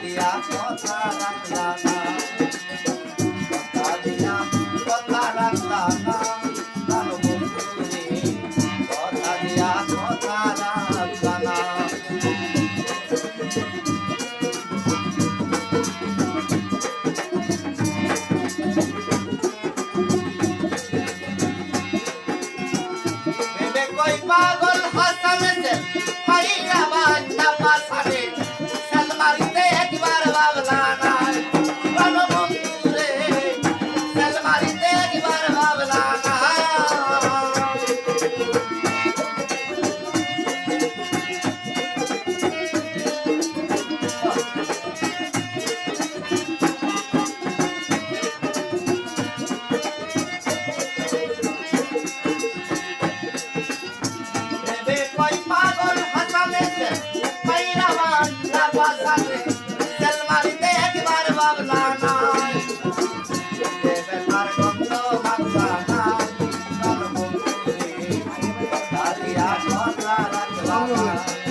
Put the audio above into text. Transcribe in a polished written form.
দিয়া কথা রাখলা না, কথা দিয়া কথা রাখলা না, ভালো বন্ধুরে কথা দিয়া কথা রাখলা না। ভেবে কই পাগল হাসালে মাইয়া বান্দা পাসারে সালমারিতে একবার ভাবলা না, ভালো বন্ধুরে সালমারিতে একবার ভাবলা না। ভেবে কই পাগল হাসালে মাইয়া বান্দা পাসারে সালমারিতে একবার ভাবলা না, বেকার গন্ধ ভাবলা না, ভালো বন্ধুরে কথা দিয়া কথা রাখলা না।